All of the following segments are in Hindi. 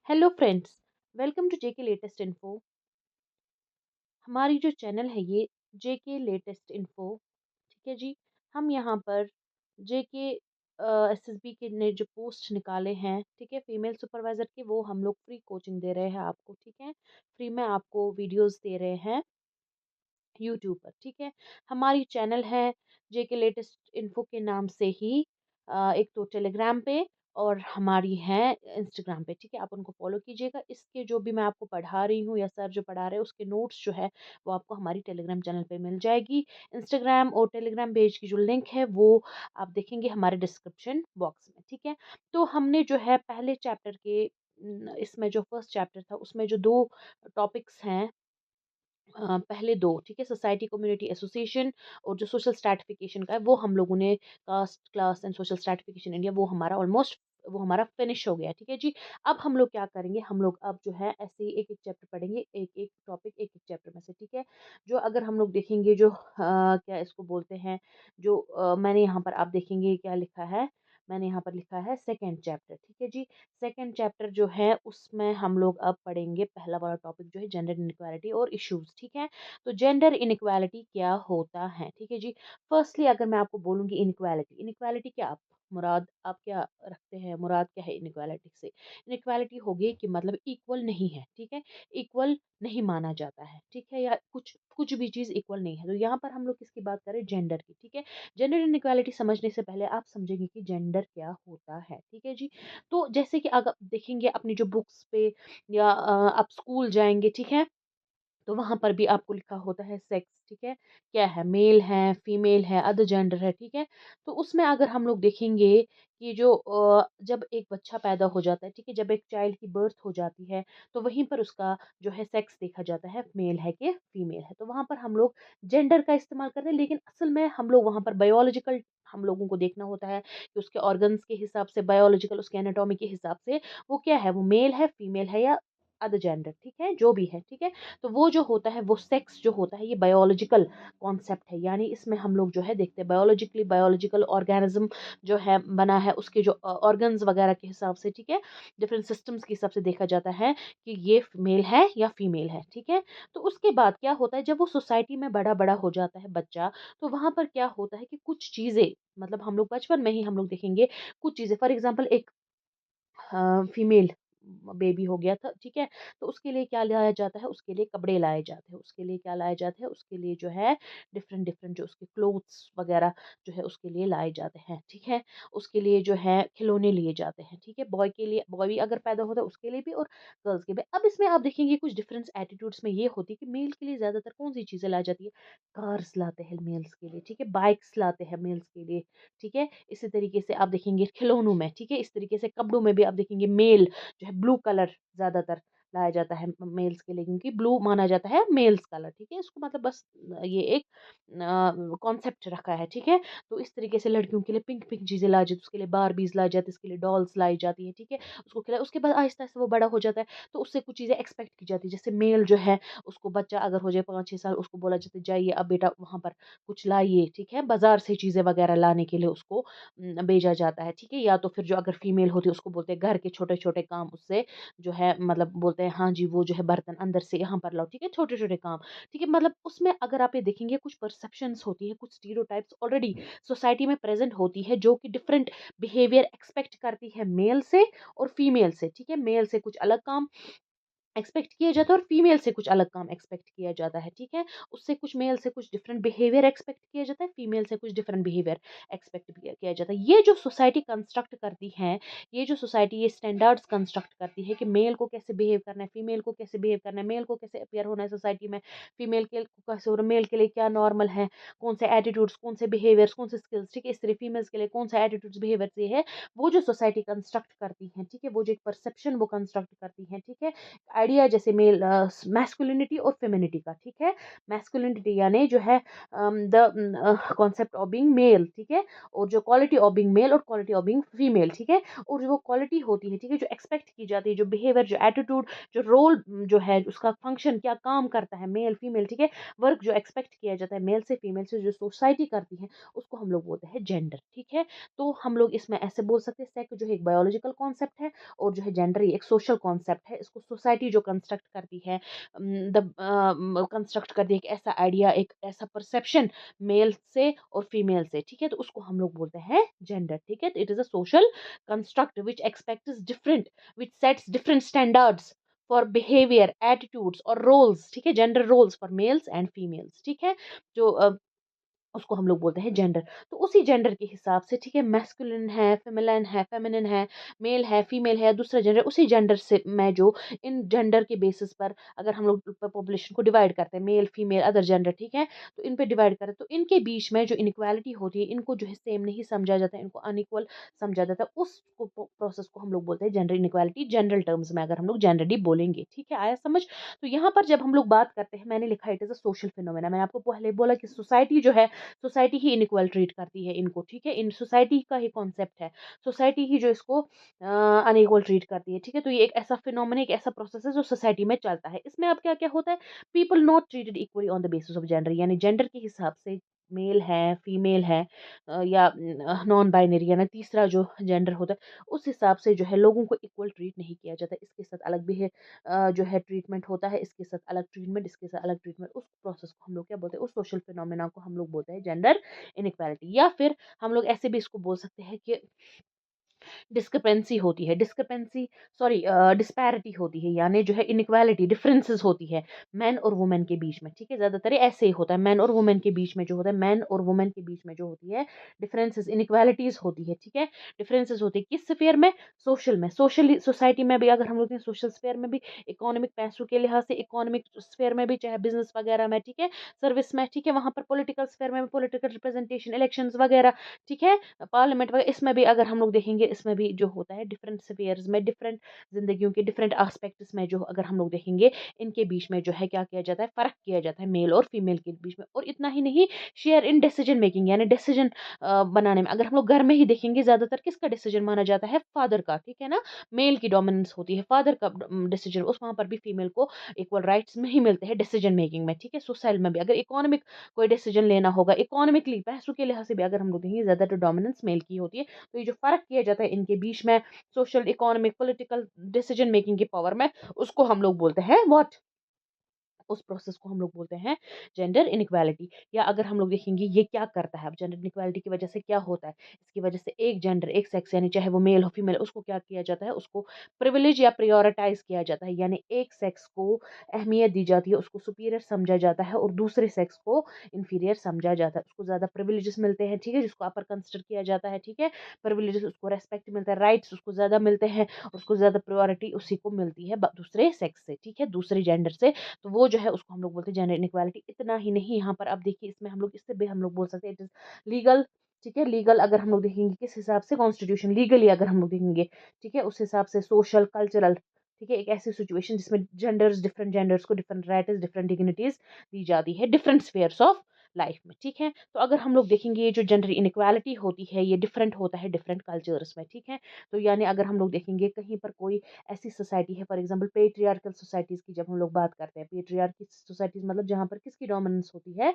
Hello friends, welcome to JK latest info. हमारी जो चैनल है ये जेके लेटेस्ट इन्फो, ठीक है जी। हम यहाँ पर जेके एसएसबी के ने जो पोस्ट निकाले हैं, ठीक है, फीमेल सुपरवाइजर के, वो हम लोग फ्री कोचिंग दे रहे हैं आपको, ठीक है। फ्री में आपको वीडियोस दे रहे हैं यूट्यूब पर, ठीक है। हमारी चैनल है जेके लेटेस्ट इन्फो के नाम से ही, एक तो टेलीग्राम पे और हमारी है इंस्टाग्राम पे, ठीक है। आप उनको फॉलो कीजिएगा। इसके जो भी मैं आपको पढ़ा रही हूँ या सर जो पढ़ा रहे हैं उसके नोट्स जो है वो आपको हमारी टेलीग्राम चैनल पे मिल जाएगी। इंस्टाग्राम और टेलीग्राम पेज की जो लिंक है वो आप देखेंगे हमारे डिस्क्रिप्शन बॉक्स में, ठीक है। तो हमने जो है पहले चैप्टर के इसमें जो फर्स्ट चैप्टर था उसमें जो दो टॉपिक्स हैं, पहले दो, ठीक है, सोसाइटी कम्युनिटी एसोसिएशन और जो सोशल स्ट्रैटिफिकेशन का है वो हम लोगों ने caste class and social stratification India वो हमारा ऑलमोस्ट वो हमारा फिनिश हो गया, ठीक है जी। अब हम लोग क्या करेंगे, हम लोग अब जो है ऐसे ही एक एक चैप्टर पढ़ेंगे, एक एक टॉपिक एक एक चैप्टर में से, ठीक है। जो अगर हम लोग देखेंगे जो क्या इसको बोलते हैं, जो मैंने यहाँ पर आप देखेंगे क्या लिखा है, मैंने यहाँ पर लिखा है सेकेंड चैप्टर, ठीक है जी। सेकंड चैप्टर जो है उसमें हम लोग अब पढ़ेंगे पहला वाला टॉपिक जो है जेंडर इनइक्वालिटी और इश्यूज, ठीक है। तो जेंडर इनइक्वालिटी क्या होता है, ठीक है जी। फर्स्टली अगर मैं आपको बोलूंगी इनइक्वालिटी, इनइक्वालिटी क्या आप मुराद आप क्या रखते हैं, मुराद क्या है इनइक्वालिटी से। इनइक्वालिटी होगी कि मतलब इक्वल नहीं है, ठीक है। इक्वल नहीं माना जाता है, ठीक है, या कुछ कुछ भी चीज़ इक्वल नहीं है। तो यहाँ पर हम लोग किसकी बात करें, जेंडर की, ठीक है। जेंडर इनइक्वालिटी समझने से पहले आप समझेंगे कि जेंडर क्या होता है, ठीक है जी। तो जैसे कि अगर देखेंगे अपनी जो बुक्स पे या आप स्कूल जाएँगे, ठीक है? तो वहाँ पर भी आपको लिखा होता है सेक्स, ठीक है? क्या है, मेल है, फीमेल है, अदर जेंडर है, ठीक है? तो उसमें अगर हम लोग देखेंगे कि जो जब एक बच्चा पैदा हो जाता है, ठीक है? जब एक चाइल्ड की बर्थ हो जाती है, तो वहीं पर उसका जो है सेक्स देखा जाता है, मेल है कि फीमेल है। तो वहाँ पर हम लोग जेंडर का इस्तेमाल करते हैं, लेकिन असल में हम लोग वहाँ पर बायोलॉजिकल हम लोगों को देखना होता है कि उसके ऑर्गन्स के हिसाब से, बायोलॉजिकल उसके एनाटॉमी के हिसाब से वो क्या है, वो मेल है, फीमेल है या अदर जेंडर, ठीक है? जो भी है, ठीक है? तो वो जो होता है वो सेक्स जो होता है ये बायोलॉजिकल कॉन्सेप्ट है, यानी इसमें हम लोग जो है देखते हैं बायोलॉजिकली, बायोलॉजिकल ऑर्गेनिज्म जो है बना है उसके जो ऑर्गन्स वगैरह के हिसाब से, ठीक है, डिफरेंट सिस्टम्स के हिसाब से देखा जाता है कि ये मेल है या फीमेल है, ठीक है। तो उसके बाद क्या होता है, जब वो सोसाइटी में बड़ा बड़ा हो जाता है बच्चा, तो वहां पर क्या होता है कि कुछ चीजें, मतलब हम लोग बचपन में ही हम लोग देखेंगे कुछ चीजें, फॉर एग्जाम्पल एक फीमेल बेबी हो गया था, ठीक है। तो उसके लिए क्या लाया जाता है, उसके लिए कपड़े लाए जाते हैं, उसके लिए क्या लाया जाता है, उसके लिए जो है डिफरेंट डिफरेंट जो उसके क्लोथ्स वगैरह जो है उसके लिए लाए जाते हैं, ठीक है। उसके लिए जो है खिलौने लिए जाते हैं, ठीक है। बॉय के लिए, बॉय भी अगर पैदा होता है उसके लिए भी और गर्ल्स के भी। अब इसमें आप देखेंगे कुछ डिफरेंस एटीट्यूड्स में ये होती है कि मेल के लिए ज्यादातर कौन सी चीजें लाई जाती है, कार्स लाते हैं मेल्स के लिए, ठीक है, बाइक्स लाते हैं मेल्स के लिए, ठीक है। इसी तरीके से आप देखेंगे खिलौनों में, ठीक है, इस तरीके से कपड़ों में भी आप देखेंगे मेल जो है ब्लू कलर ज़्यादातर लाया जाता है मेल्स के लिए, क्योंकि ब्लू माना जाता है मेल्स कलर, ठीक है। इसको मतलब बस ये एक कॉन्सेप्ट रखा है, ठीक है। तो इस तरीके से लड़कियों के लिए पिंक पिंक चीज़ें लाई जाती है, उसके लिए बारबीज लाई जाती है, उसके लिए डॉल्स लाई जाती है, ठीक है। उसको खिला, उसके बाद आहिस्ता आहिस्ता वो बड़ा हो जाता है, तो उससे कुछ चीज़ें एक्सपेक्ट की जाती है। जैसे मेल जो है उसको बच्चा अगर हो जाए 5-6 साल, उसको बोला जाता है जाइए अब बेटा वहाँ पर कुछ लाइए, ठीक है, बाजार से चीज़ें वगैरह लाने के लिए उसको भेजा जाता है, ठीक है। या तो फिर जो अगर फीमेल होती है उसको बोलते हैं घर के छोटे छोटे काम उससे जो है, मतलब बोलते हैं हाँ जी वो जो है बर्तन अंदर से यहाँ पर लाओ, ठीक है, छोटे छोटे काम, ठीक है। मतलब उसमें अगर आप ये देखेंगे कुछ परसेप्शंस होती है, कुछ स्टीरियोटाइप्स ऑलरेडी सोसाइटी में प्रेजेंट होती है जो कि डिफरेंट बिहेवियर एक्सपेक्ट करती है मेल से और फीमेल से, ठीक है। मेल से कुछ अलग काम एक्सपेक्ट किया जाता है और फीमेल से कुछ अलग काम एक्सपेक्ट किया जाता है, ठीक है। उससे कुछ मेल से कुछ डिफरेंट बिहेवियर एक्सपेक्ट किया जाता है, फीमेल से कुछ डिफरेंट बिहेवियर एक्सपेक्ट किया जाता है। ये जो सोसाइटी कंस्ट्रक्ट करती है, ये जो सोसाइटी ये स्टैंडर्ड्स कंस्ट्रक्ट करती है कि मेल को कैसे बिहेव करना है, फीमेल को कैसे बिहेव करना है, मेल को कैसे अपियर होना है सोसाइटी में, फीमेल के को कैसे, और मेल के लिए क्या नॉर्मल है, कौन से एटीट्यूड्स, कौन से बिहेवियर्स, कौन से स्किल्स, ठीक है। इस तरह फीमेल्स के लिए कौन सा एटीट्यूड्स बिहेवियर ये है, वो जो सोसाइटी कंस्ट्रक्ट करती है, ठीक है, वो जो एक परसेप्शन वो कंस्ट्रक्ट करती है, ठीक है, आइडिया जैसे मेल मैस्कुलिनिटी और फेमिनिटी का, ठीक है। मैस्कुलिनिटी यानी जो है the concept of being male, ठीक है, और जो क्वालिटी ऑफ बीइंग मेल और क्वालिटी ऑफ बीइंग फीमेल, ठीक है। और जो वो क्वालिटी होती है, ठीक है, जो एक्सपेक्ट की जाती है, जो बिहेवियर, जो एटीट्यूड, जो रोल जो है, उसका फंक्शन क्या काम करता है, मेल फीमेल, ठीक है, वर्क जो एक्सपेक्ट किया जाता है मेल से फीमेल से, जो सोसाइटी करती है, उसको हम लोग बोलते हैं जेंडर, ठीक है। तो हम लोग इसमें ऐसे बोल सकते हैं, सेक्स जो है एक बायोलॉजिकल कॉन्सेप्ट है, और जो है जेंडर ये एक सोशल कॉन्सेप्ट है। इसको सोसाइटी जो कंस्ट्रक्ट करती है, द कंस्ट्रक्ट करती है एक ऐसा आइडिया, एक ऐसा परसेप्शन मेल से और फीमेल से, ठीक है, तो उसको हम लोग बोलते हैं जेंडर, ठीक है। It is a social construct which expects different, which sets different standards for behaviour, attitudes और रोल्स, ठीक है, gender roles for males and females, ठीक है। जो उसको हम लोग बोलते हैं जेंडर। तो उसी जेंडर के हिसाब से, ठीक है, मैस्कुलिन है, फेमिनिन है, मेल है, फीमेल है, दूसरा जेंडर, उसी जेंडर से मैं जो इन जेंडर के बेसिस पर अगर हम लोग पॉपुलेशन को डिवाइड करते हैं, मेल फीमेल अदर जेंडर, ठीक है, तो इन पे डिवाइड करें तो इनके बीच में जो इनक्वालिटी होती है, इनको जो है सेम नहीं समझा जाता है, इनको अनइक्वल समझा जाता है, उस प्रोसेस को हम लोग बोलते हैं जेंडर इनक्वालिटी, जनरल टर्म्स में अगर हम लोग जेंडरली बोलेंगे, ठीक है, आया समझ। तो यहाँ पर जब हम लोग बात करते हैं, मैंने लिखा it is a social phenomena, मैंने आपको पहले बोला कि सोसाइटी जो है, सोसाइटी ही इनइक्वल ट्रीट करती है इनको, ठीक है, इन सोसाइटी का ही कॉन्सेप्ट है, सोसाइटी ही जो इसको अनइक्वल ट्रीट करती है, ठीक है। तो ये एक ऐसा फिनोमेना, एक ऐसा प्रोसेस है जो सोसाइटी में चलता है। इसमें अब क्या क्या होता है, people not treated equally on the basis of gender, यानी जेंडर के हिसाब से मेल है, फीमेल है, या नॉन बाइनरी यानी तीसरा जो जेंडर होता है, उस हिसाब से जो है लोगों को इक्वल ट्रीट नहीं किया जाता, इसके साथ अलग भी है जो है ट्रीटमेंट होता है, इसके साथ अलग ट्रीटमेंट, इसके साथ अलग ट्रीटमेंट, उस प्रोसेस को हम लोग क्या बोलते हैं, उस सोशल फिनोमेना को हम लोग बोलते हैं जेंडर इनइक्वालिटी। या फिर हम लोग ऐसे भी इसको बोल सकते हैं कि डिस्क्रिपेंसी होती है, डिस्क्रिपेंसी, सॉरी, डिस्पैरिटी होती है, यानी जो है इनइक्वालिटी, डिफरेंसेस होती है मैन और वुमेन के बीच में, ठीक है। ज्यादातर ऐसे ही होता है, मैन और वुमेन के बीच में जो होता है, मैन और वुमेन के बीच में जो होती है डिफरेंसेस, इनइक्वालिटीज होती है, ठीक है। डिफरेंसेस होती है किस स्फीयर में, सोशल में, सोशली सोसाइटी में भी, अगर हम लोग सोशल स्फीयर में भी, इकोनॉमिक पैसों के लिहाज से इकोनॉमिक स्फीयर में भी, चाहे बिजनेस वगैरह में, ठीक है, सर्विस में, ठीक है, वहां पर पॉलिटिकल स्फीयर में भी, पॉलिटिकल रिप्रेजेंटेशन, इलेक्शंस वगैरह, ठीक है, पार्लियामेंट वगैरह, इसमें भी अगर हम लोग देखेंगे, इसमें भी जो होता है डिफरेंट स्फीयर्स में, डिफरेंट जिंदगियों के डिफरेंट एस्पेक्ट्स में, जो अगर हम लोग देखेंगे, इनके बीच में जो है क्या किया जाता है, फर्क किया जाता है मेल और फीमेल के बीच में। और इतना ही नहीं, शेयर इन डिसीजन मेकिंग, यानी डिसीजन बनाने में, अगर हम लोग घर में ही देखेंगे, ज्यादातर किसका डिसीजन माना जाता है, फादर का, ठीक है ना, मेल की डोमिनेंस होती है, फादर का डिसीजन, उस वहां पर भी फीमेल को इक्वल राइट्स नहीं मिलते हैं डिसीजन मेकिंग में, ठीक है। सोसाइटी में भी अगर इकोनॉमिक कोई डिसीजन लेना होगा, इकोनॉमिकली पैसों के लिहाज से भी अगर हम लोग देखेंगे, ज्यादा तो डोमिनेंस मेल की होती है। तो ये जो फर्क किया जाता है इनके बीच में, social, economic, political decision making की पावर में, उसको हम लोग बोलते हैं व्हाट, उस प्रोसेस को हम लोग बोलते हैं जेंडर इनइक्वालिटी। या अगर हम लोग देखेंगे ये क्या करता है, अब जेंडर इनइक्वालिटी की वजह से क्या होता है, इसकी वजह से एक जेंडर, एक सेक्स, यानी चाहे वो मेल हो फीमेल, उसको क्या किया जाता है, उसको प्रिविलेज या प्रायोरिटाइज किया जाता है, यानी एक सेक्स को अहमियत दी जाती है, उसको सुपीरियर समझा जाता है, और दूसरे सेक्स को इंफीरियर समझा जाता है, उसको ज्यादा प्रिविलेजेस मिलते हैं, ठीक है, जिसको अपर कंसिडर किया जाता है, ठीक है, प्रिविलेजेस, उसको रेस्पेक्ट मिलता है, राइट्स उसको ज्यादा मिलते हैं, उसको ज्यादा प्रायोरिटी उसी को मिलती है दूसरे सेक्स से, ठीक है, दूसरे जेंडर से। तो वो जो है उसको हम लोग बोलते हैं जेंडर इनइक्वालिटी। इतना ही नहीं, यहाँ पर अब देखिए, इसमें हम लोग इससे भी हम लोग बोल सकते हैं इट इज लीगल, ठीक है, लीगल अगर हम लोग देखेंगे किस हिसाब से, कॉन्स्टिट्यूशन लीगली अगर हम लोग देखेंगे, ठीक है, उस हिसाब से सोशल कल्चरल, ठीक है, एक ऐसी सिचुएशन जिसमें जेंडर्स, डिफरेंट जेंडर्स को डिफरेंट राइट्स, डिफरेंट डिग्निटीज दी जाती है डिफरेंट स्फेयर्स ऑफ लाइफ में, ठीक है। तो अगर हम लोग देखेंगे ये जो जेंडर इनइक्वालिटी होती है, ये डिफरेंट होता है डिफरेंट कल्चर्स में, ठीक है। तो यानी अगर हम लोग देखेंगे कहीं पर कोई ऐसी सोसाइटी है, फॉर एग्जांपल पेट्रियार्कल सोसाइटीज की जब हम लोग बात करते हैं, पेट्रियार्की सोसाइटीज मतलब जहाँ पर किसकी डोमिनेंस होती है,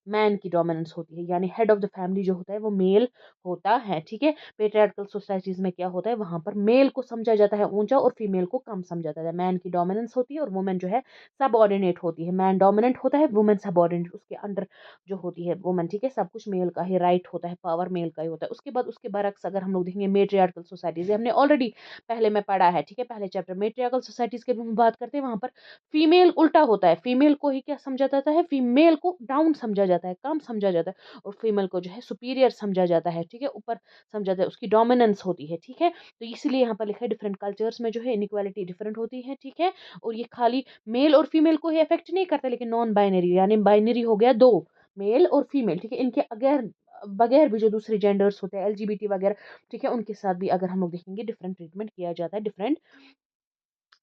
मैन की डोमिनेंस होती है, यानी हेड ऑफ द फैमिली जो होता है वो मेल होता है, ठीक है। पेट्रियार्कल सोसाइटीज में क्या होता है, वहां पर मेल को समझा जाता है ऊंचा और फीमेल को कम समझा जाता है, मैन की डोमिनेंस होती है और वुमेन जो है सबऑर्डिनेट होती है, मैन डोमिनेंट होता है, वुमेन सबऑर्डिनेट, उसके अंडर जो होती है वुमेन, ठीक है, सब कुछ मेल का ही राइट होता है, पावर मेल का ही होता है। उसके बाद उसके बरक्स अगर हम लोग देखेंगे मेट्रियार्कल सोसाइटीज, हमने ऑलरेडी पहले में पढ़ा है, ठीक है, पहले चैप्टर मेट्रियार्कल सोसाइटीज के भी हम बात करते हैं, वहां पर फीमेल उल्टा होता है, फीमेल को ही क्या समझा जाता है, फीमेल को डाउन समझा जाता है, कम समझा जाता है, और फीमेल को जो है सुपीरियर समझा जाता है, ठीक है, ऊपर समझा जाता है, उसकी डोमिनेंस होती है, ठीक है। तो इसीलिए यहाँ पर लिखा है डिफरेंट कल्चर्स में जो है इनइक्वालिटी डिफरेंट होती है, ठीक है। और ये खाली मेल और फीमेल को ही अफेक्ट नहीं करता, लेकिन नॉन बाइनरी, यानी बाइनरी हो गया दो, मेल और फीमेल, ठीक है, इनके अगैर बगैर भी जो दूसरे जेंडर्स होते हैं, एलजीबीटी वगैरह, ठीक है, उनके साथ भी अगर हम लोग देखेंगे डिफरेंट ट्रीटमेंट किया जाता है, डिफरेंट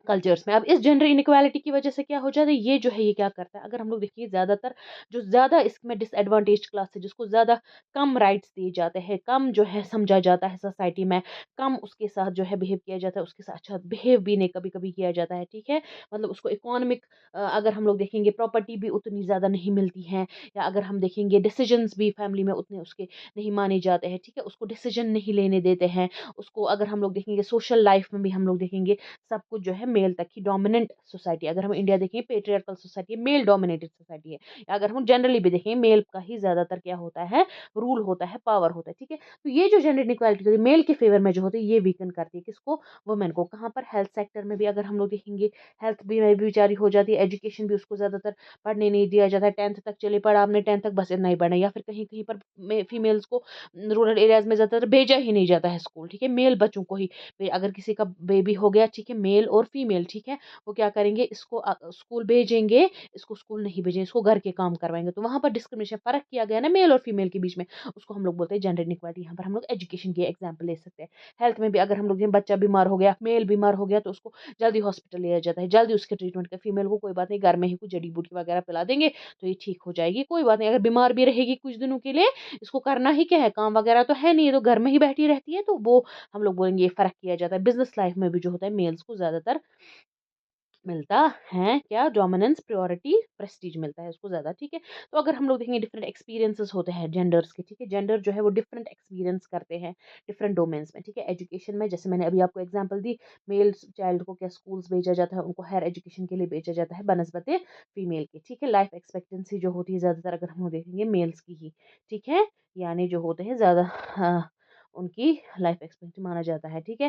कल्चर्स में। अब इस जेंडर इनइक्वालिटी की वजह से क्या हो जाता है, ये जो है ये क्या करता है, अगर हम लोग देखिए ज़्यादातर जो ज़्यादा इसमें डिसएडवांटेज क्लास है, जिसको ज़्यादा कम राइट्स दिए जाते हैं, कम जो है समझा जाता है सोसाइटी में, कम उसके साथ जो है बिहेव किया जाता है, उसके साथ अच्छा बिहेव भी नहीं कभी कभी किया जाता है, ठीक है। मतलब उसको इकोनॉमिक, अगर हम लोग देखेंगे प्रॉपर्टी भी उतनी ज़्यादा नहीं मिलती है, या अगर हम देखेंगे डिसीजंस भी फैमिली में उतने उसके नहीं माने जाते हैं, ठीक है, उसको डिसीजन नहीं लेने देते हैं उसको। अगर हम लोग देखेंगे सोशल लाइफ में भी हम लोग देखेंगे सब कुछ जो है मेल तक ही डोमिनेंट सोसाइटी। अगर हम इंडिया देखें पेट्रियार्कल सोसाइटी है, मेल डोमिनेटेड सोसाइटी है, या अगर हम जनरली भी देखें मेल का ही ज्यादातर क्या होता है, रूल होता है, पावर होता है, ठीक है। तो ये जो जेंडर इनइक्वालिटी होती है मेल के फेवर में जो होती है, ये वीकन करती है किसको, वुमेन को। कहाँ पर, हेल्थ सेक्टर में भी अगर हम लोग देखेंगे, हेल्थ भी में भी बेचारी हो जाती है, एजुकेशन भी उसको ज्यादातर पढ़ने नहीं दिया जाता है, 10th तक चले पढ़ा आपने, 10th तक बस इतना ही पढ़ा, या फिर कहीं कहीं पर फीमेल्स को रूरल एरियाज में ज्यादातर भेजा ही नहीं जाता है स्कूल, ठीक है, मेल बच्चों को ही। अगर किसी का बेबी हो गया, ठीक है, मेल और फीमेल, ठीक है, वो क्या करेंगे, इसको स्कूल भेजेंगे, इसको स्कूल नहीं भेजेंगे, इसको घर के काम करवाएंगे। तो वहां पर डिस्क्रिमिनेशन, फर्क किया गया ना मेल और फीमेल के बीच में, उसको हम लोग बोलते हैं जेंडर इनइक्वालिटी। यहाँ पर हम लोग एजुकेशन की एग्जाम्पल ले सकते हैं। हेल्थ में भी अगर हम लोग बच्चा बीमार हो गया, मेल बीमार हो गया, तो उसको जल्दी हॉस्पिटल लिया जाता है, जल्दी उसके ट्रीटमेंट का। फीमेल को कोई बात नहीं, घर में ही कुछ जड़ी बूटी वगैरह पिला देंगे तो ये ठीक हो जाएगी, कोई बात नहीं। अगर बीमार भी रहेगी कुछ दिनों के लिए, इसको करना ही क्या है, काम वगैरह तो है नहीं, ये तो घर में ही बैठी रहती है, तो वो हम लोग बोलेंगे ये फ़र्क किया जाता है। बिज़नेस लाइफ़ में भी जो होता है मेल्स को ज़्यादातर मिलता है क्या, डोमिनेंस, प्रायोरिटी, प्रेस्टीज मिलता है उसको ज़्यादा, ठीक है। तो अगर हम लोग देखेंगे डिफरेंट एक्सपीरियंसेस होते हैं जेंडर्स के, ठीक है, जेंडर जो है वो डिफरेंट एक्सपीरियंस करते हैं डिफरेंट डोमेन्स में, ठीक है। एजुकेशन में जैसे मैंने अभी आपको एग्जांपल दी, मेल चाइल्ड को क्या स्कूल्स भेजा जाता है, उनको हायर एजुकेशन के लिए भेजा जाता है बनस्बत फीमेल के, ठीक है। लाइफ एक्सपेक्टेंसी जो होती है ज़्यादातर अगर हम देखेंगे मेल्स की ही, ठीक है, यानी जो होते हैं ज़्यादा, हाँ, उनकी लाइफ एक्सपेक्टेंसी माना जाता है, ठीक है।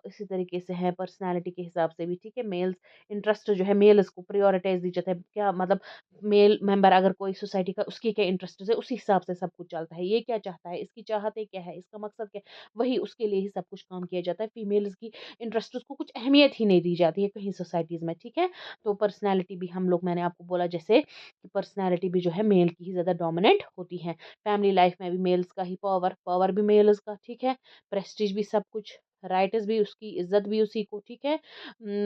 इसी तरीके से है पर्सनैलिटी के हिसाब से भी, ठीक है, मेल्स इंटरेस्ट जो है मेल्स को प्रायोरिटाइज दी जाता है, क्या मतलब, मेल मेंबर अगर कोई सोसाइटी का, उसकी क्या इंटरेस्ट है, उसी हिसाब से सब कुछ चलता है, ये क्या चाहता है, इसकी चाहते क्या है, इसका मकसद क्या है, वही उसके लिए ही सब कुछ काम किया जाता है। फीमेल्स की इंटरेस्ट उसको कुछ अहमियत ही नहीं दी जाती है कहीं सोसाइटीज़ में, ठीक है। तो पर्सनैलिटी भी हम लोग, मैंने आपको बोला जैसे कि पर्सनैलिटी भी जो है मेल की ही ज़्यादा डोमिनेंट होती है। फैमिली लाइफ में भी मेल्स का ही पावर, पावर भी मेल्स का, ठीक है, प्रेस्टीज भी सब कुछ, राइट्स भी उसकी, इज्जत भी उसी को, ठीक है।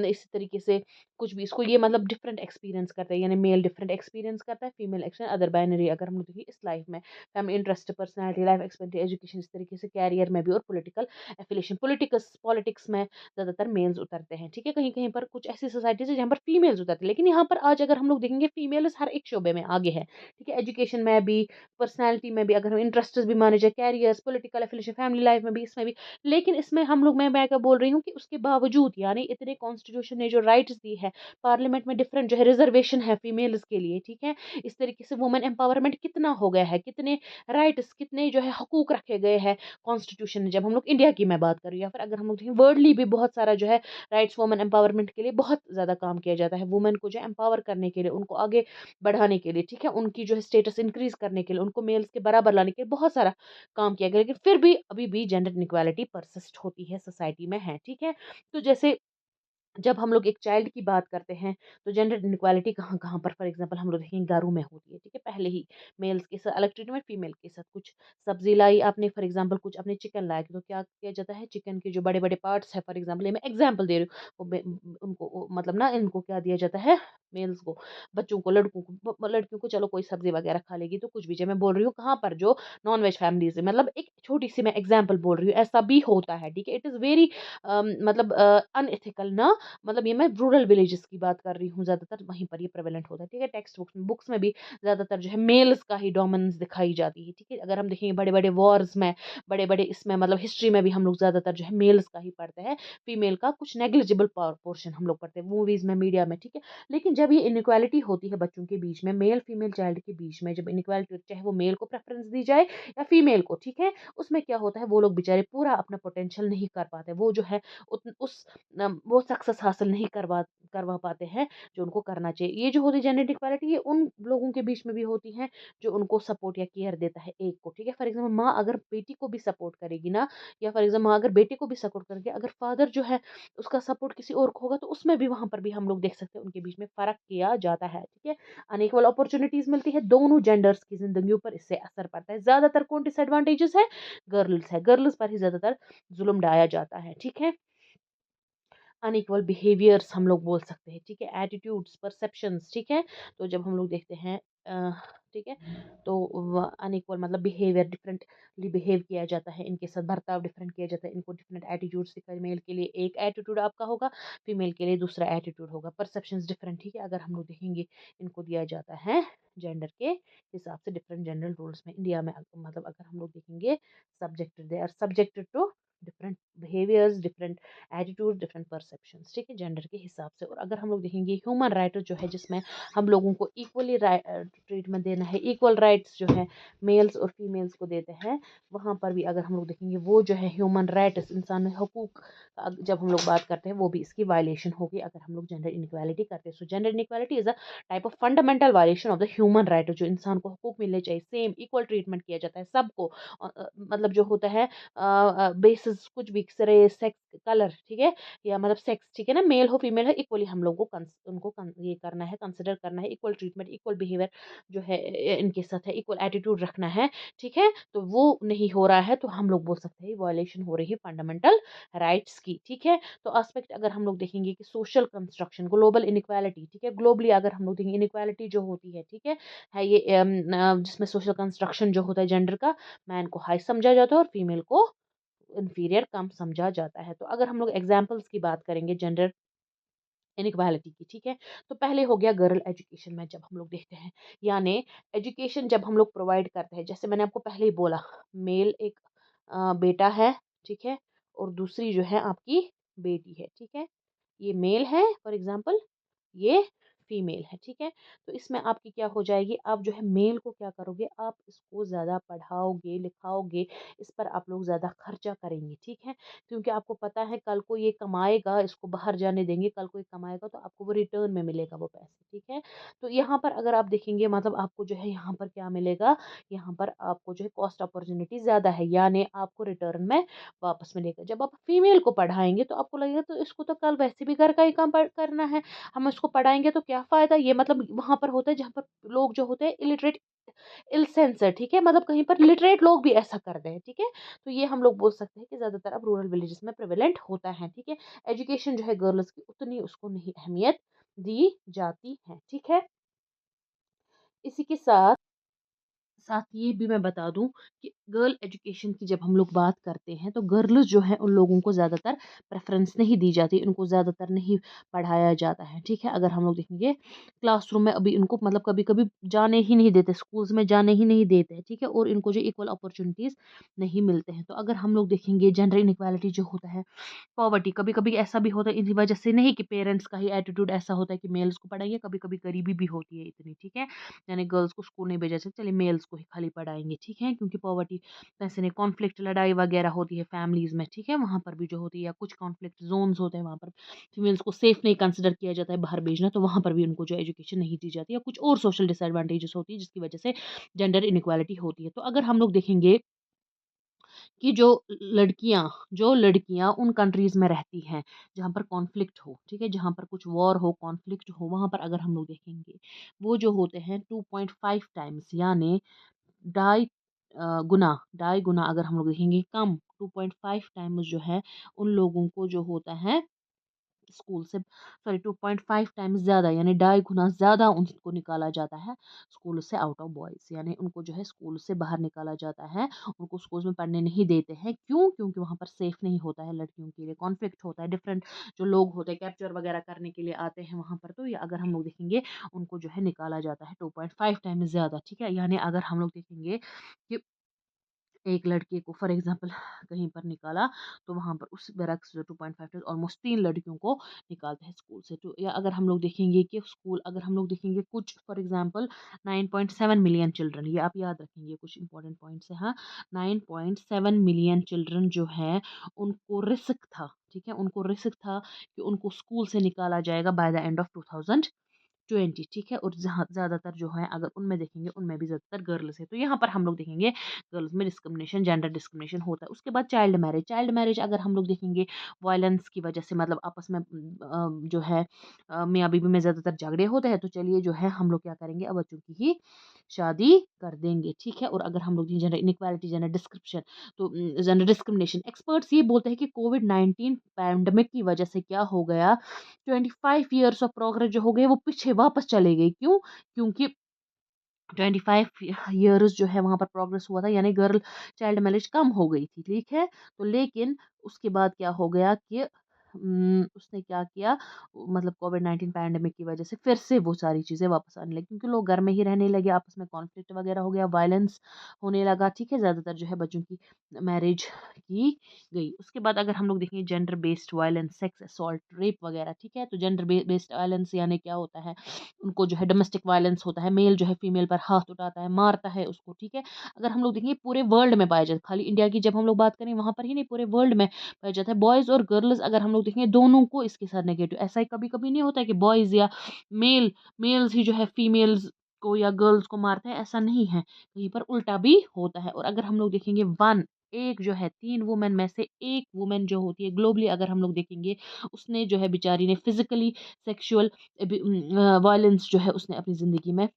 इसी तरीके से कुछ भी इसको, ये मतलब डिफरेंट एक्सपीरियंस करता है, यानी मेल डिफरेंट एक्सपीरियंस करता है, फीमेल एक्शन अदर बाइनरी अगर हम लोग देखिए इस लाइफ में, family interest, personality, life expectancy, education, इस तरीके से कैरियर में भी, और पॉलिटिकल एफिलिएशन, पॉलिटिक्स पॉलिटिक्स में ज़्यादातर मेल्स उतरते हैं, ठीक है। कहीं कहीं पर कुछ ऐसी सोसाइटीज है जहाँ पर फीमेल्स उतरते हैं, लेकिन यहाँ पर आज अगर हम लोग देखेंगे फीमेल्स हर एक शोबे में आगे है, ठीक है, एजुकेशन में भी, पर्सनैलिटी में भी, अगर हम इंटरेस्ट भी माने जाए, carriers, political affiliation, family life में भी, इसमें भी। लेकिन इसमें हम लोग, मैं क्या बोल रही हूँ कि उसके बावजूद, यानी इतने कॉन्स्टिट्यूशन ने जो राइट्स दी है, पार्लियामेंट में डिफरेंट जो है रिजर्वेशन है फीमेल्स के लिए, ठीक है, इस तरीके से वुमेन एम्पावरमेंट कितना हो गया है, कितने राइट्स, कितने जो है हकूक रखे गए हैं कॉन्स्टिट्यूशन ने, जब हम लोग इंडिया की मैं बात कर रही हूँ, या फिर अगर हम लोग देखें वर्ल्डली भी बहुत सारा जो है राइट्स, वुमेन एम्पावरमेंट के लिए बहुत ज़्यादा काम किया जाता है, वुमेन को जो एम्पावर करने के लिए, उनको आगे बढ़ाने के लिए, ठीक है, उनकी जो है स्टेटस इंक्रीज करने के लिए, उनको मेल्स के बराबर लाने के लिए बहुत सारा काम किया गया, लेकिन फिर भी अभी भी जेंडर इनइक्वालिटी परसिस्ट होती है, सोसाइटी में है, ठीक है। तो जैसे जब हम लोग एक चाइल्ड की बात करते हैं, तो जेंडर इनइक्वालिटी कहाँ कहाँ पर, फॉर एग्जांपल हम लोग देखेंगे घरों में होती है, ठीक है, पहले ही मेल्स के साथ अलग ट्रीटमेंट, फीमेल के साथ, कुछ सब्जी लाई आपने, फॉर एग्जांपल कुछ आपने चिकन लाया, तो क्या किया जाता है, चिकन के जो बड़े बड़े पार्ट्स है, फॉर एग्जांपल ये मैं एग्जांपल दे रही हूँ, उनको मतलब ना, इनको क्या दिया जाता है, मेल्स को, बच्चों को, लड़कों को, लड़कियों को चलो कोई सब्जी वगैरह खा लेगी तो कुछ भी, जो मैं बोल रही हूँ कहाँ पर, जो नॉन वेज फैमिलीज है, मतलब एक छोटी सी मैं एग्जाम्पल बोल रही हूँ, ऐसा भी होता है, ठीक है। इट इज़ वेरी मतलब अनएथिकल ना, मतलब ये मैं रूरल विलेजेस की बात कर रही हूँ, ज़्यादातर वहीं पर ये प्रेवलेंट होता है, ठीक है। टेक्स्ट बुक्स में भी ज़्यादातर जो है मेल्स का ही डोमिनेंस दिखाई जाती है, ठीक है। अगर हम देखेंगे बड़े बड़े वॉर्स में, बड़े बड़े इसमें, मतलब हिस्ट्री में भी हम लोग ज़्यादातर जो है मेल्स का ही पढ़ते हैं, फीमेल का कुछ नेग्लिजिबल पोर्शन हम लोग पढ़ते हैं मूवीज़ में, मीडिया में, ठीक है। लेकिन जब ये इनइक्वालिटी होती है बच्चों के बीच में, मेल फीमेल चाइल्ड के बीच में, जब इनइक्वालिटी, चाहे वो मेल को प्रेफरेंस दी जाए या फीमेल को, ठीक है, उसमें क्या होता है, वो लोग बेचारे पूरा अपना पोटेंशियल नहीं कर पाते, वो जो है वो सक्सेस हासिल नहीं करवा करवा पाते हैं जो उनको करना चाहिए। ये जो होती है जेनेटिक इक्वालिटी, ये उन लोगों के बीच में भी होती है जो उनको सपोर्ट या केयर देता है एक को, ठीक है। फॉर एग्जाम्पल माँ अगर बेटी को भी सपोर्ट करेगी ना, या फॉर एग्जाम्पल माँ अगर बेटे को भी सपोर्ट करेगी, अगर फादर जो है उसका सपोर्ट किसी और को होगा, तो उसमें भी, वहां पर भी हम लोग देख सकते हैं उनके बीच में फर्क किया जाता है, ठीक है। अनइक्वल अपॉर्चुनिटीज मिलती है दोनों जेंडर्स की जिंदगी पर, इससे असर पड़ता है। ज्यादातर कौन डिसएडवांटेजेस है, गर्ल्स है, गर्ल्स पर ही ज्यादातर जुल्म ढाया जाता है, ठीक है। अनइक्वल बिहेवियर्स हम लोग बोल सकते हैं, ठीक है, एटीट्यूड्स, परसेप्शंस, ठीक है। तो जब हम लोग देखते हैं ठीक है, तो अनइक्वल मतलब बिहेवियर, डिफरेंटली बिहेव किया जाता है, इनके साथ बर्ताव डिफरेंट किया जाता है, इनको डिफरेंट एटीट्यूड्स दिखाई, मेल के लिए एक एटीट्यूड आपका होगा, फीमेल के लिए दूसरा एटीट्यूड होगा, परसेप्शंस डिफरेंट, ठीक है। अगर हम लोग देखेंगे, इनको दिया जाता है जेंडर के हिसाब से डिफरेंट जेंडर रूल्स में इंडिया में, मतलब अगर हम लोग देखेंगे, subjected, they are subjected to different behaviours, different attitude, different perceptions, ठीक है, जेंडर के हिसाब से। और अगर हम लोग देखेंगे ह्यूमन राइट जो है, जिसमें हम लोगों को इक्वली ट्रीटमेंट देना है, इक्वल राइट्स जो है मेल्स और फीमेल्स को देते हैं, वहाँ पर भी अगर हम लोग देखेंगे, वो जो है ह्यूमन राइट्स, इंसान हकूक, जब हम लोग बात करते हैं, वो भी इसकी वायलेशन होगी अगर हम लोग जेंडर इनक्वालिटी करते हैं। सो gender inequality is a type of fundamental violation of the human right, जो इंसान को हकूक मिलने चाहिए, सेम इक्वल ट्रीटमेंट किया जाता है सबको, मतलब जो होता है बेसिस कुछ भी, रेस, सेक्स, कलर, ठीक है, या मतलब सेक्स, ठीक है ना, मेल हो फीमेल है, इक्वली हम लोग को उनको ये करना है, कंसिडर करना है, इक्वल ट्रीटमेंट, इक्वल बिहेवियर जो है इनके साथ है, इक्वल एटीट्यूड रखना है, ठीक है। तो वो नहीं हो रहा है, तो हम लोग बोल सकते हैं वायलेशन हो रही है फंडामेंटल राइट्स की, ठीक है। तो एस्पेक्ट अगर हम लोग देखेंगे कि सोशल कंस्ट्रक्शन, ग्लोबल इनक्वालिटी, ठीक है, ग्लोबली अगर हम लोग देखेंगे इनक्वालिटी जो होती है, ठीक है ये जिसमें सोशल कंस्ट्रक्शन जो होता है जेंडर का, मैन को हाई समझा जाता है और फीमेल को इन्फीरियर कम समझा जाता है। तो अगर हम लोग एग्जाम्पल्स की बात करेंगे जेंडर इनइक्वालिटी की, ठीक है, तो पहले हो गया गर्ल एजुकेशन में, जब हम लोग देखते हैं, यानी एजुकेशन जब हम लोग प्रोवाइड करते हैं, जैसे मैंने आपको पहले ही बोला, मेल एक बेटा है, ठीक है, और दूसरी जो है आपकी बेटी है, ठीक है, ये मेल है फॉर एग्जाम्पल, ये फीमेल है, ठीक है। तो इसमें आपकी क्या हो जाएगी, आप जो है मेल को क्या करोगे, आप इसको ज़्यादा पढ़ाओगे लिखाओगे, इस पर आप लोग ज़्यादा खर्चा करेंगे, ठीक है, क्योंकि आपको पता है कल को ये कमाएगा, इसको बाहर जाने देंगे, कल को ये कमाएगा तो आपको वो रिटर्न में मिलेगा वो पैसे, ठीक है। तो यहाँ पर अगर आप देखेंगे, मतलब आपको जो है यहाँ पर क्या मिलेगा, यहाँ पर आपको जो है कॉस्ट अपॉर्चुनिटी ज़्यादा है, यानी आपको रिटर्न में वापस मिलेगा। जब आप फीमेल को पढ़ाएंगे तो आपको लगेगा तो इसको तो कल वैसे भी घर का ही काम करना है, हम इसको पढ़ाएंगे तो क्या फ़ायदा, ये मतलब वहाँ पर होता है जहाँ पर लोग जो होते हैं इलिटरेट, इल सेंसर, ठीक है, मतलब कहीं पर लिटरेट लोग भी ऐसा कर रहे हैं, ठीक है। तो ये हम लोग बोल सकते हैं कि ज़्यादातर अब रूरल विलेजेस में प्रेवलेंट होता है, ठीक है। एजुकेशन जो है गर्ल्स की उतनी उसको नहीं अहमियत दी जाती है, ठीक है। इसी के साथ साथ ये भी मैं बता दूं कि गर्ल एजुकेशन की जब हम लोग बात करते हैं, तो गर्ल्स जो है उन लोगों को ज़्यादातर प्रेफरेंस नहीं दी जाती, उनको ज़्यादातर नहीं पढ़ाया जाता है, ठीक है। अगर हम लोग देखेंगे क्लासरूम में, अभी इनको मतलब कभी कभी जाने ही नहीं देते, स्कूल्स में जाने ही नहीं देते हैं, ठीक है, और इनको जो इक्वल अपॉर्चुनिटीज़ नहीं मिलते हैं। तो अगर हम लोग देखेंगे जेंडर इनक्वालिटी जो होता है, पॉवर्टी, कभी-कभी ऐसा भी होता है इसी वजह से, नहीं कि पेरेंट्स का ही एटीट्यूड ऐसा होता है कि मेल्स को पढ़ाइए, कभी-कभी गरीबी भी होती है इतनी, ठीक है? यानी गर्ल्स को स्कूल नहीं भेजा जाता, चलिए मेल्स को ही खाली पढ़ाएँगे, ठीक है? क्योंकि पॉवर्टी, पैसे नहीं, कॉन्फ्लिक्ट, लड़ाई वगैरह होती है फैमिलीज़ में, ठीक है? वहाँ पर भी जो होती है, या कुछ कॉन्फ्लिक्ट ज़ोन्स होते हैं, वहाँ पर फीमेल्स को सेफ नहीं कंसिडर किया जाता है बाहर भेजना, तो वहाँ पर भी उनको जो एजुकेशन नहीं दी जाती है, या कुछ और सोशल डिसएडवांटेजेस होती है, जिसकी वजह से जेंडर इनइक्वालिटी होती है। तो अगर हम लोग देखेंगे कि जो लड़कियाँ उन कंट्रीज़ में रहती हैं, जहाँ पर कॉन्फ्लिक्ट हो, ठीक है? जहाँ पर कुछ वॉर हो, कॉन्फ्लिक्ट हो, वहाँ पर अगर हम लोग देखेंगे, वो जो होते हैं 2.5 टाइम्स, यानी ढाई ढाई गुना अगर हम लोग देखेंगे कम, 2.5 टाइम्स जो है, उन लोगों को जो होता है स्कूल से, सॉरी 2.5 टाइम्स ज़्यादा, यानी ढाई गुना ज़्यादा उनको निकाला जाता है स्कूल से आउट ऑफ बॉयज़, यानी उनको जो है स्कूल से बाहर निकाला जाता है, उनको स्कूल में पढ़ने नहीं देते हैं। क्यों? क्योंकि वहाँ पर सेफ नहीं होता है लड़कियों के लिए, कॉन्फ्लिक्ट होता है, डिफरेंट जो लोग होते हैं कैप्चर वगैरह करने के लिए आते हैं वहाँ पर, तो ये अगर हम लोग देखेंगे, उनको जो है निकाला जाता है 2.5 टाइम्स ज़्यादा, ठीक है। यानी अगर हम लोग देखेंगे कि एक लड़के को फॉर एग्जांपल कहीं पर निकाला, तो वहाँ पर उस बरक्स जो 2.5 टाइम्स ऑलमोस्ट 3 लड़कियों को निकालते हैं स्कूल से। तो या अगर हम लोग देखेंगे कि स्कूल, अगर हम लोग देखेंगे कुछ फॉर एग्जांपल 9.7 मिलियन चिल्ड्रन, ये आप याद रखेंगे, कुछ इंपॉर्टेंट पॉइंट्स है, हाँ, 9.7 मिलियन चिल्ड्रन जो है, उनको रिस्क था, ठीक है, उनको रिस्क था कि उनको स्कूल से निकाला जाएगा बाय द एंड ऑफ 2000, 20, ठीक है, और जहाँ ज़्यादातर जो है अगर उनमें देखेंगे उनमें भी ज़्यादातर गर्ल्स है। तो यहाँ पर हम लोग देखेंगे गर्ल्स में डिस्क्रिमिनेशन, जेंडर डिस्क्रिमिनेशन होता है। उसके बाद चाइल्ड मैरिज अगर हम लोग देखेंगे वायलेंस की वजह से, मतलब आपस में जो है मियाँ बीवी में ज़्यादातर झगड़े होते हैं, तो चलिए जो है हम लोग क्या करेंगे, अब बच्चों की ही शादी कर देंगे, ठीक है। और अगर हम लोग जेंडर इनइक्वालिटी, जेंडर डिस्क्रिप्शन, तो जेंडर डिस्क्रिमिनेशन, एक्सपर्ट्स ये बोलते हैं कि कोविड-19 पैंडेमिक की वजह से क्या हो गया, 25 ईयर्स ऑफ प्रोग्रेस जो हो गए वो पीछे वापस चले गई। क्यों? क्योंकि 25 ईयर्स जो है वहाँ पर प्रोग्रेस हुआ था, यानी गर्ल चाइल्ड मैरिज कम हो गई थी, ठीक है। तो लेकिन उसके बाद क्या हो गया कि उसने क्या किया, मतलब कोविड-19 पैंडेमिक की वजह से फिर से वो सारी चीज़ें वापस आने लगी, क्योंकि लोग घर में ही रहने लगे, आपस में कॉन्फ्लिक्ट वगैरह हो गया, वायलेंस होने लगा, ठीक है। ज़्यादातर जो है बच्चों की मैरिज की गई। उसके बाद अगर हम लोग देखेंगे gender based violence, sex assault, rape वगैरह, ठीक है। तो जेंडर बेस्ड वायलेंस यानी क्या होता है, उनको जो है डोमेस्टिक वायलेंस होता है, मेल जो है फीमेल पर हाथ उठाता है, मारता है उसको, ठीक है। अगर हम लोग देखेंगे पूरे वर्ल्ड में पाया जाता है, खाली इंडिया की जब हम लोग बात करें वहाँ पर ही नहीं, पूरे वर्ल्ड में पाया जाता है। बॉयज़ और गर्ल्स अगर हम लोग देखेंगे दोनों को इसके साथ नेगेटिव, ऐसा ही कभी-कभी नहीं होता है कि बॉयज़ या मेल मेल्स ही जो है फीमेल्स को या गर्ल्स को मारते हैं, ऐसा नहीं है। कहीं पर उल्टा भी होता है। और अगर हम लोग देखेंगे वन एक जो है 3 वुमेन में से 1 वुमेन जो होती है ग्लोबली अगर हम लोग देखेंगे, उसने जो है बेचारी ने फिज़िकली सेक्सुअल वायलेंस जो है उसने अपनी ज़िंदगी में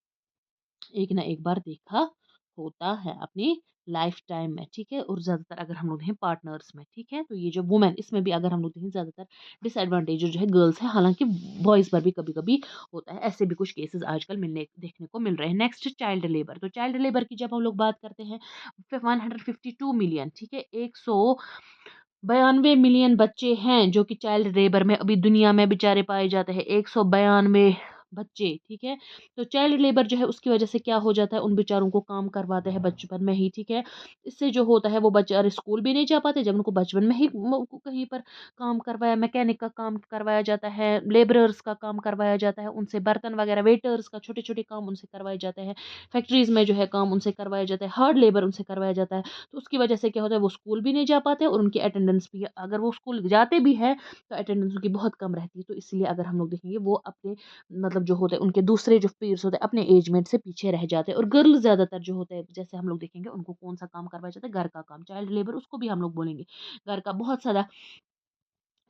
एक ना एक बार देखा होता है अपनी लाइफ टाइम में, ठीक है। और ज़्यादातर अगर हम लोग देखें पार्टनर्स में, ठीक है। तो ये जो वुमेन, इसमें भी अगर हम लोग देखें ज़्यादातर डिसएडवांटेज जो है गर्ल्स है, हालांकि बॉयज़ पर भी कभी कभी होता है। ऐसे भी कुछ केसेस आजकल मिलने देखने को मिल रहे हैं। नेक्स्ट चाइल्ड लेबर, तो चाइल्ड लेबर की जब हम लोग बात करते हैं, 152 मिलियन, ठीक है, 192 मिलियन बच्चे हैं जो कि चाइल्ड लेबर में अभी दुनिया में बेचारे पाए जाते हैं, 192 बच्चे, ठीक है। तो चाइल्ड लेबर जो है उसकी वजह से क्या हो जाता है, उन बेचारों को काम करवाते हैं बचपन में ही, ठीक है। इससे जो होता है वो बेचारे स्कूल भी नहीं जा पाते, जब उनको बचपन में ही कहीं पर काम करवाया, मैकेनिक का काम करवाया जाता है, लेबरर्स का काम करवाया जाता है, उनसे बर्तन वगैरह, वेटर्स का छोटे छोटे काम उनसे करवाए जाते हैं, फैक्ट्रीज में जो है काम उनसे करवाया जाता है, हार्ड लेबर उनसे करवाया जाता है। तो उसकी वजह से क्या होता है, वो स्कूल भी नहीं जा पाते और उनकी अटेंडेंस भी, अगर वो स्कूल जाते भी हैं तो अटेंडेंस उनकी बहुत कम रहती है। तो इसलिए अगर हम लोग देखेंगे वो अपने, मतलब जो होते हैं उनके दूसरे जो पीयर्स होते हैं अपने एजमेट से पीछे रह जाते हैं। और गर्ल ज़्यादातर जो होते हैं, जैसे हम लोग देखेंगे उनको कौन सा काम करवाया जाता है, घर का काम, चाइल्ड लेबर उसको भी हम लोग बोलेंगे, घर का बहुत सारा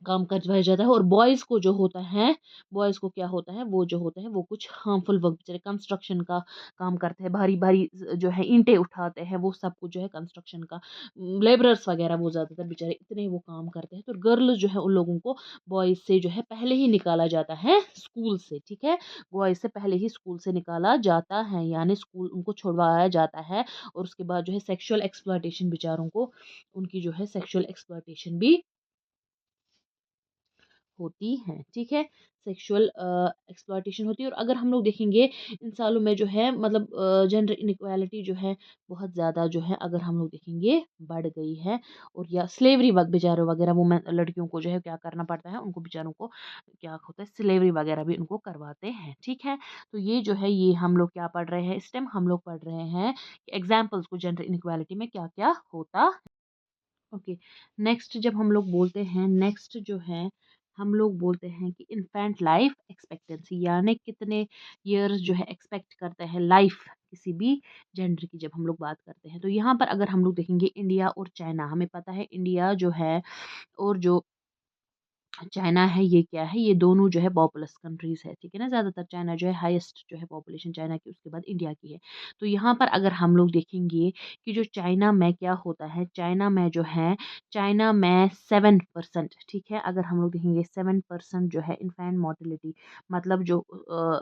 काम करवाया जाता है। और बॉयज़ को जो होता है, बॉयज़ को क्या होता है, वो जो होता है वो कुछ हार्मफुल वर्क, बेचारे कंस्ट्रक्शन का काम करते हैं, भारी-भारी जो है ईंटें उठाते हैं, वो सब कुछ जो है कंस्ट्रक्शन का, लेबरर्स वगैरह वो ज़्यादातर बेचारे इतने वो काम करते हैं। तो गर्ल्स जो है उन लोगों को बॉयज़ से जो है पहले ही निकाला जाता है स्कूल से, ठीक है? बॉयज़ से पहले ही स्कूल से निकाला जाता है, यानी स्कूल उनको छुड़वाया जाता है। और उसके बाद जो है सेक्सुअल एक्सप्लॉयटेशन बेचारों को, उनकी जो है सेक्सुअल एक्सप्लॉयटेशन भी होती हैं, ठीक है? सेक्सुअल एक्सप्लॉयटेशन होती है। और अगर हम लोग देखेंगे इन सालों में जो है, मतलब जेंडर इनइक्वालिटी जो है बहुत ज़्यादा जो है अगर हम लोग देखेंगे बढ़ गई है। और या स्लेवरी वक़्त बेचारों वगैरह वुमेन लड़कियों को जो है क्या करना पड़ता है, उनको बेचारों को क्या होता है, स्लेवरी वगैरह भी उनको करवाते हैं, ठीक है? तो ये जो है ये हम लोग क्या पढ़ रहे हैं इस टाइम, हम लोग पढ़ रहे हैं एग्ज़ाम्पल्स को जेंडर इनइक्वालिटी में क्या-क्या होता। ओके, नेक्स्ट जब हम लोग बोलते हैं, नेक्स्ट जो है हम लोग बोलते हैं कि इन्फेंट लाइफ एक्सपेक्टेंसी, यानी कितने ईयर्स जो है एक्सपेक्ट करते हैं लाइफ किसी भी जेंडर की, जब हम लोग बात करते हैं। तो यहाँ पर अगर हम लोग देखेंगे इंडिया और चाइना, हमें पता है इंडिया जो है और जो चाइना है, ये क्या है, ये दोनों जो है पॉपुलस कंट्रीज़ है, ठीक है ना? ज़्यादातर चाइना जो है हाईएस्ट जो है पॉपुलेशन चाइना की, उसके बाद इंडिया की है। तो यहाँ पर अगर हम लोग देखेंगे कि जो चाइना में क्या होता है, चाइना में जो है, चाइना में 7%, ठीक है? अगर हम लोग देखेंगे 7% जो है इन्फैंट मोर्टेलिटी, मतलब जो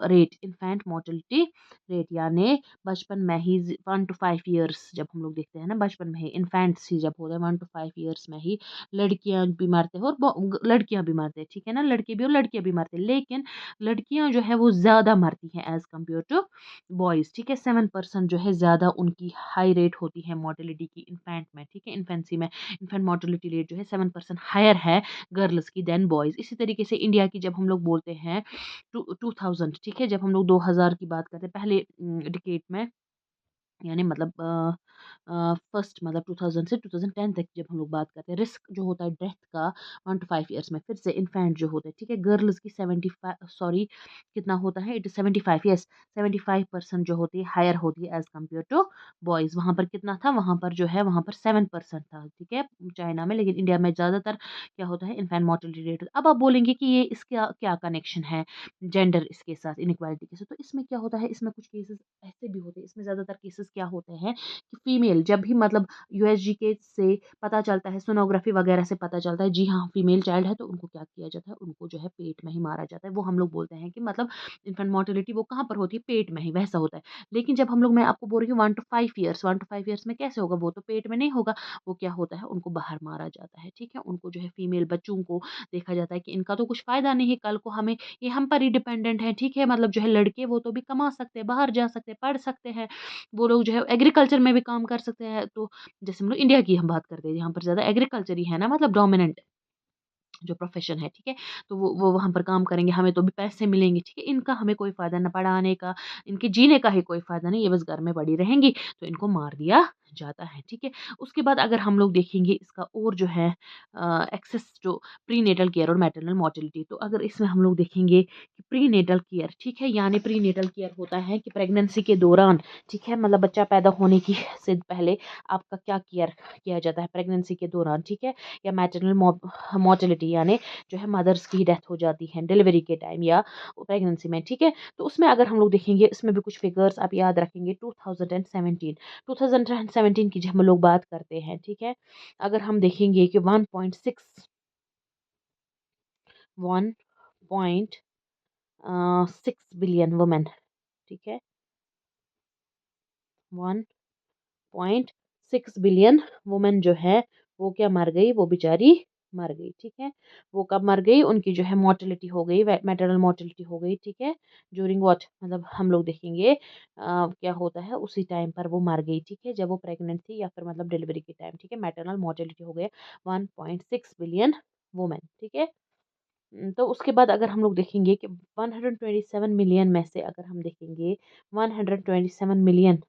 रेट, इन्फैंट मोर्टेलिटी रेट, यानी बचपन में ही 1 टू 5 ईयर्स जब हम लोग देखते हैं ना, बचपन में ही इन्फैंट्स ही जब होते हैं 1 टू 5 ईयर्स में ही लड़कियां भी मारते हैं और लड़कियां भी मारते हैं, ठीक है ना? लड़के भी और लड़कियां भी मारते हैं, लेकिन लड़कियां जो है वो ज़्यादा मारती हैं एज़ कम्पेयर टू बॉयज़, ठीक है। 7% जो है ज़्यादा उनकी हाई रेट होती है मोर्टेलिटी की इन्फेंट में, ठीक है, इन्फेंसी में। इन्फेंट मोर्टेलिटी रेट जो है 7% हायर है गर्ल्स की देन बॉयज़। इसी तरीके से इंडिया की जब हम लोग बोलते हैं 2000, ठीक है, जब हम लोग 2000 की बात करते हैं, पहले डिकेड में यानी मतलब फर्स्ट मतलब 2000 से 2010 तक जब हम लोग बात करते हैं, रिस्क जो होता है डेथ का 1 to 5 ईयर्स में। फिर से इन्फेंट जो होते हैं, ठीक है, गर्ल्स की 75, सॉरी कितना होता है, इट 75, यस 75% जो होती है हायर होती है एज कम्पेयर टू बॉयज़। वहाँ पर कितना था, वहाँ पर जो है वहाँ पर 7% था, ठीक है, चाइना में। लेकिन इंडिया में ज़्यादातर क्या होता है, इन्फेंट मोर्टेलिटी रेट। अब आप बोलेंगे कि ये इसका क्या कनेक्शन है जेंडर इसके साथ, इनइक्वालिटी के साथ। तो इसमें क्या होता है, इसमें कुछ केसेस ऐसे भी होते हैं, इसमें ज़्यादातर केसेस क्या होते हैं कि फीमेल जब भी मतलब यूएसजी के से पता चलता है, सोनोग्राफी वगैरह से पता चलता है जी हाँ फीमेल चाइल्ड है, तो उनको क्या किया जाता है, उनको जो है पेट में ही मारा जाता है। वो हम लोग बोलते हैं कि मतलब इन्फेंट मोर्टेलिटी वो कहाँ पर होती है, पेट में ही, वैसा होता है। लेकिन जब हम लोग, मैं आपको बोल रही हूँ 1 to 5 ईयर्स, 1 to 5 ईयर्स में कैसे होगा, वो तो पेट में नहीं होगा, वो क्या होता है, उनको बाहर मारा जाता है, ठीक है। उनको जो है फीमेल बच्चों को देखा जाता है कि इनका तो कुछ फायदा नहीं है, कल को हमें ये हम पर ही डिपेंडेंट है, ठीक है। मतलब जो है लड़के वो तो भी कमा सकते हैं, बाहर जा सकते हैं, पढ़ सकते हैं, वो लोग जो है एग्रीकल्चर में भी काम कर सकते हैं। तो जैसे हम लोग इंडिया की हम बात करते हैं, यहाँ पर ज़्यादा एग्रीकल्चर ही है ना, मतलब डोमिनेंट जो प्रोफ़ेशन है, ठीक है? तो वो वहाँ पर काम करेंगे, हमें तो भी पैसे मिलेंगे, ठीक है? इनका हमें कोई फ़ायदा ना पढ़ाने का, इनके जीने का ही कोई फ़ायदा नहीं, ये बस घर में पड़ी रहेंगी, तो इनको मार दिया जाता है, ठीक है? उसके बाद अगर हम लोग देखेंगे इसका और जो है एक्सेस जो प्रीनेटल केयर और मैटरनल मोर्टेलिटी, तो अगर इसमें हम लोग देखेंगे कि प्रीनेटल केयर, ठीक है? यानी प्रीनेटल केयर होता है कि प्रेगनेंसी के दौरान, ठीक है? मतलब बच्चा पैदा होने की से पहले आपका क्या केयर किया जाता है प्रेगनेंसी के दौरान, ठीक है? या मैटरनल मोर्टेलिटी यानी जो है मदर्स की डेथ हो जाती है डिलीवरी के टाइम या प्रेगनेंसी में, ठीक है। तो उसमें अगर हम लोग देखेंगे, इसमें भी कुछ फिगर्स आप याद रखेंगे। 2017 की जब हम लोग बात करते हैं, ठीक है, अगर हम देखेंगे कि 1.6 बिलियन वुमेन, ठीक है, 1.6 बिलियन वुमेन जो है वो क्या मर गई, वो बेचारी मर गई, ठीक है। वो कब मर गई, उनकी जो है मोर्टेलिटी हो गई, मैटरनल मोर्टेलिटी हो गई, ठीक है। ड्यूरिंग व्हाट, मतलब हम लोग देखेंगे क्या होता है उसी टाइम पर वो मर गई, ठीक है, जब वो प्रेग्नेंट थी या फिर मतलब डिलीवरी के टाइम, ठीक है। मैटरनल मोर्टेलिटी हो गया 1.6 बिलियन वुमेन, ठीक है। तो उसके बाद अगर हम लोग देखेंगे कि 127 मिलियन में से अगर हम देखेंगे 127 मिलियन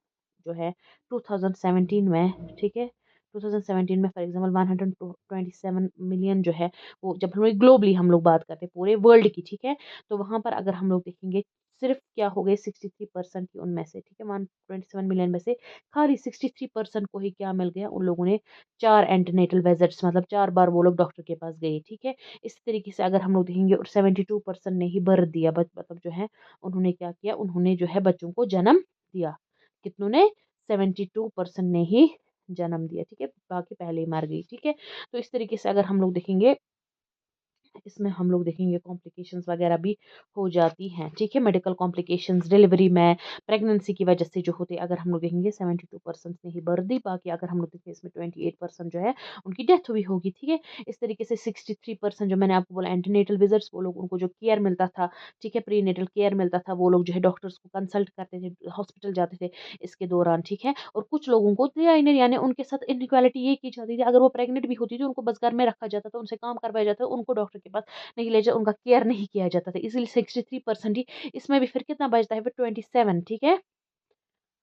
जो है 2017 में, ठीक है, 2017 में फॉर एग्जांपल 127 मिलियन जो है वो, जब हम लोग ग्लोबली हम लोग बात करते हैं पूरे वर्ल्ड की, ठीक है, तो वहाँ पर अगर हम लोग देखेंगे सिर्फ क्या हो गए 63% की उनमें से, ठीक है, 127 मिलियन में से खाली 63% को ही क्या मिल गया, उन लोगों ने 4 एंटीनेटल विजिट्स, मतलब 4 बार वो लोग डॉक्टर के पास गए, ठीक है। इस तरीके से अगर हम लोग देखेंगे, और 72% ने ही बर्थ दिया, मतलब जो है उन्होंने क्या किया, उन्होंने जो है बच्चों को जन्म दिया। कितनों ने, 72% ने ही जन्म दिया, ठीक है, बाकी पहले ही मर गई, ठीक है। तो इस तरीके से अगर हम लोग देखेंगे, इसमें हम लोग देखेंगे कॉम्प्लिकेशंस वगैरह भी हो जाती हैं, ठीक है। मेडिकल कॉम्प्लिकेशंस डिलीवरी में, प्रेगनेंसी की वजह से जो होते हैं, अगर हम लोग देखेंगे 72% ने ही बर्थ दी, बाकी अगर हम लोग देखें इसमें 28% जो है उनकी डेथ हुई होगी, ठीक है। इस तरीके से 63% जो मैंने आपको बोला एंटीनेटल विजिट्स, वो लोग, उनको जो केयर मिलता था, ठीक है, प्री नेटल केयर मिलता था, वो लोग जो है डॉक्टर्स को कंसल्ट करते थे, हॉस्पिटल जाते थे इसके दौरान, ठीक है। और कुछ लोगों को यानी उनके साथ इनइक्वालिटी ये की जाती थी, अगर वो प्रेग्नेंट भी होती थी उनको बस घर में रखा जाता था, उनसे काम करवाया जाता था, उनको डॉक्टर के पास नहीं ले जाता, उनका केयर नहीं किया जाता था, इसीलिए 63% ही। इसमें भी फिर कितना बचता है, फिर 27, ठीक है,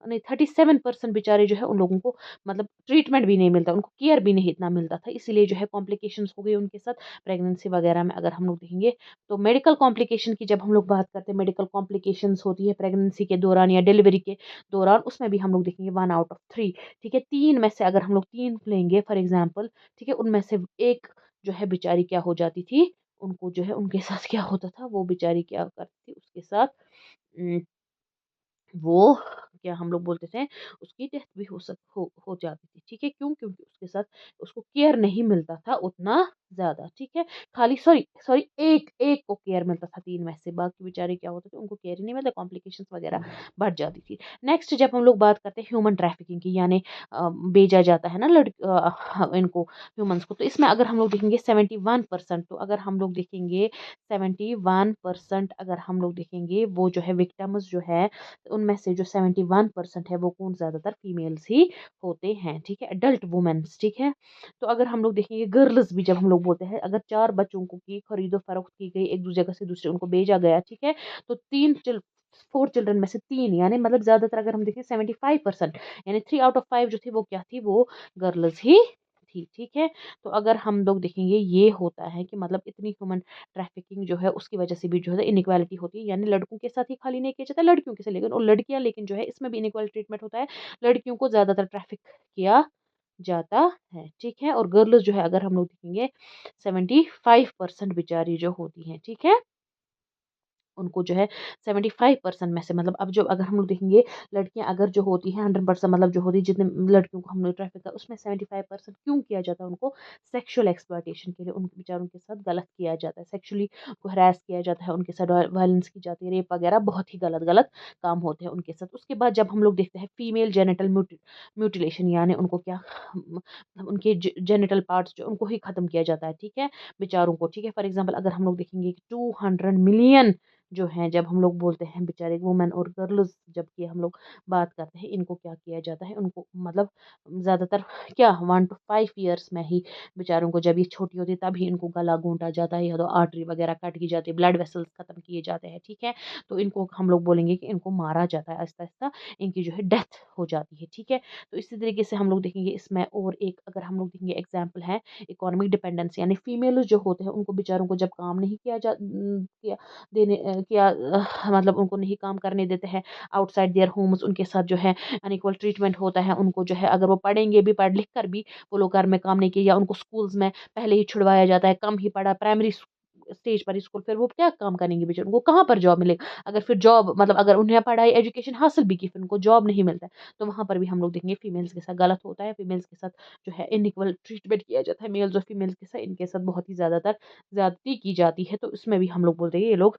नहीं 37% बेचारे जो है उन लोगों को मतलब ट्रीटमेंट भी नहीं मिलता, उनको केयर भी नहीं इतना मिलता था, इसीलिए जो है कॉम्प्लिकेशंस हो गई उनके साथ प्रेगनेंसी वगैरह में। अगर हम लोग देखेंगे तो मेडिकल कॉम्प्लिकेशन की जब हम लोग बात करते हैं, मेडिकल कॉम्प्लिकेशंस होती है प्रेगनेंसी के दौरान या डिलीवरी के दौरान, उसमें भी हम लोग देखेंगे 1 out of 3, ठीक है, 3 में से अगर हम लोग 3 लेंगे फॉर एग्जाम्पल, ठीक है, उनमें से एक जो है बेचारी क्या हो जाती थी, उनको जो है उनके साथ क्या होता था, वो बेचारी क्या करती थी उसके साथ, वो क्या हम लोग बोलते थे, उसकी डेथ भी हो जाती थी, ठीक है। क्यों? क्योंकि उसके साथ उसको केयर नहीं मिलता था उतना ज़्यादा, ठीक है। खाली सॉरी सॉरी एक एक को केयर मिलता था 3 में से, बाकी बेचारे क्या होते थे, उनको केयर ही नहीं मिलता, कॉम्प्लिकेशंस वगैरह बढ़ जाती थी। नेक्स्ट जब हम लोग बात करते हैं ह्यूमन ट्रैफिकिंग की, यानी भेजा जाता है ना इनको ह्यूमन्स को, तो इसमें अगर हम लोग देखेंगे 71%, तो अगर हम लोग देखेंगे 71%, अगर हम लोग देखेंगे वो जो है विक्टिम्स जो है, उनमें से जो 71% है वो कौन, ज़्यादातर फीमेल्स ही होते हैं, ठीक है, एडल्ट वुमेन्स, ठीक है। तो अगर हम लोग देखेंगे गर्ल्स भी, जब हम लोग बोलते हैं अगर 4 बच्चों को की खरीदो-फरोख्त की गई, एक जगह से दूसरे उनको भेजा गया, ठीक है? तो 4 चिल्ड्रन में से 3 यानी मतलब ज़्यादातर अगर हम देखें 75% यानी 3 आउट ऑफ 5 जो थी वो क्या थी? वो गर्ल्स ही थी, ठीक है? तो अगर हम लोग देखेंगे ये होता है कि मतलब इतनी ह्यूमन ट्रैफिकिंग जो है उसकी वजह से भी जो है इनइक्वालिटी होती है, यानी लड़कों के साथ ही खाली नहीं किया जाता, लड़कियों के से लेकिन और लड़कियाँ लेकिन जो है इसमें भी इनइक्वल ट्रीटमेंट होता है, लड़कियों को ज़्यादातर ट्रैफिक किया जाता है, ठीक है? और गर्ल्स जो है अगर हम लोग देखेंगे 75% बेचारी जो होती हैं, ठीक है? उनको जो है 75% में से मतलब अब जो अगर हम लोग देखेंगे लड़कियां अगर जो होती हैं 100% मतलब जो होती है जितने लड़कियों को हम लोग ट्रैफिक का उसमें 75% क्यों किया जाता है उनको सेक्सुअल एक्सप्लॉयटेशन के लिए उनके बेचारों के साथ गलत किया जाता है, सेक्सुअली को हरास किया जाता है, उनके साथ वायलेंस की जाती है, रेप वगैरह बहुत ही गलत गलत काम होते हैं उनके साथ। उसके बाद जब हम लोग देखते हैं फीमेल जेनिटल म्यूटिलेशन यानी उनको क्या मतलब उनके जेनिटल पार्ट्स जो उनको ही खत्म किया जाता है, ठीक है, बेचारों को, ठीक है। फॉर एग्जाम्पल अगर हम लोग देखेंगे 200 मिलियन जो हैं जब हम लोग बोलते हैं बेचारे वुमेन और गर्ल्स जबकि हम लोग बात करते हैं इनको क्या किया जाता है उनको मतलब ज़्यादातर क्या 1 to 5 years में ही बेचारों को जब ये छोटी होती है तभी इनको गला घोंटा जाता है या तो आर्टरी वगैरह काट की जाती है, ब्लड वेसल्स खत्म किए जाते हैं, ठीक है। तो इनको हम लोग बोलेंगे कि इनको मारा जाता है आहिस्ता आहिस्ता, इनकी जो है डेथ हो जाती है, ठीक है। तो इसी तरीके से हम लोग देखेंगे इसमें और एक अगर हम लोग देखेंगे एग्जाम्पल है इकोनॉमिक डिपेंडेंस यानी फीमेल जो होते हैं उनको बेचारों को जब काम नहीं किया किया मतलब उनको नहीं काम करने देते हैं आउटसाइड देयर होम्स, उनके साथ जो है अनइक्वल ट्रीटमेंट होता है, उनको जो है अगर वो पढ़ेंगे भी पढ़ लिख कर भी वो लोग घर में काम नहीं किए या उनको स्कूल्स में पहले ही छुड़वाया जाता है, कम ही पढ़ा प्राइमरी स्टेज पर स्कूल, फिर वो क्या काम करेंगे बेचारे, उनको कहाँ पर जॉब मिलेगा अगर फिर जॉब मतलब अगर उन्हें पढ़ाई एजुकेशन हासिल भी की फिर उनको जॉब नहीं मिलता है, तो वहां पर भी हम लोग देखेंगे फीमेल्स के साथ गलत होता है, फीमेल्स के साथ जो है इनइक्वल ट्रीटमेंट किया जाता है, मेल्स और फीमेल्स के साथ इनके साथ बहुत ही ज्यादातर ज्यादती की जाती है, तो इसमें भी हम लोग बोलते हैं ये लोग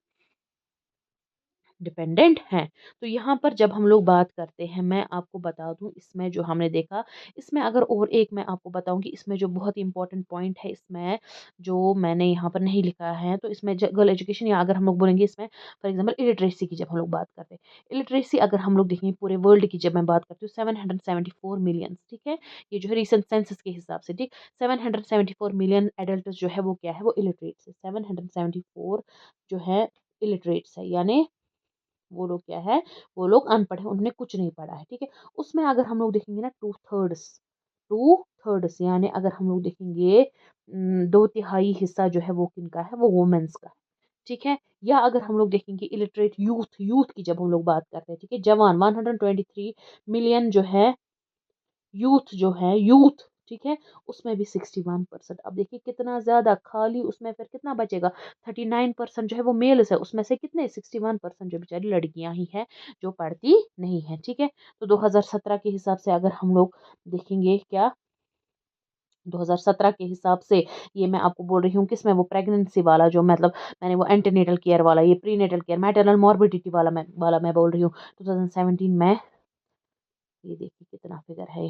डिपेंडेंट हैं। तो यहाँ पर जब हम लोग बात करते हैं मैं आपको बता दूँ इसमें जो हमने देखा, इसमें अगर और एक मैं आपको बताऊँ कि इसमें जो बहुत इम्पोर्टेंट पॉइंट है इसमें जो मैंने यहाँ पर नहीं लिखा है, तो इसमें गर्ल एजुकेशन या अगर हम लोग बोलेंगे इसमें फॉर एग्जाम्पल इलिटरेसी की जब हम लोग बात करते हैं, इलिटरेसी अगर हम लोग देखेंगे पूरे वर्ल्ड की जब मैं बात करती हूँ 774 मिलियन, ठीक है, ये जो है रिसेंट सेंसस के हिसाब से, ठीक, 774 मिलियन एडल्ट जो है वो क्या है वो इलिटरेट्स है, 774 जो है इलिटरेट्स है यानी वो लोग क्या है, वो लोग अनपढ़ हैं, उन्होंने कुछ नहीं पढ़ा है, ठीक है। उसमें अगर हम लोग देखेंगे ना 2/3 यानी अगर हम लोग देखेंगे 2/3 हिस्सा जो है वो किनका है, वो वुमेन्स का है, ठीक है। या अगर हम लोग देखेंगे इलिटरेट यूथ, यूथ की जब हम लोग बात करते हैं, ठीक है, जवान 123 मिलियन जो है यूथ, ठीक है, उसमें भी 61%। अब देखिए कितना ज्यादा खाली उसमें फिर कितना बचेगा, 39% जो है वो मेल्स है, उसमें से कितने 61% जो बेचारी लड़कियां ही हैं जो पढ़ती नहीं है, ठीक है। तो 2017 के हिसाब से अगर हम लोग देखेंगे क्या 2017 के हिसाब से ये मैं आपको बोल रही हूँ किसमें वो प्रेगनेंसी वाला जो मतलब मैंने वो एंटीनेटल केयर वाला ये प्रीनेटल केयर मैटरनल मॉर्बिडिटी वाला मैं बोल रही हूँ 2017 में, ये देखिए कितना फिगर है,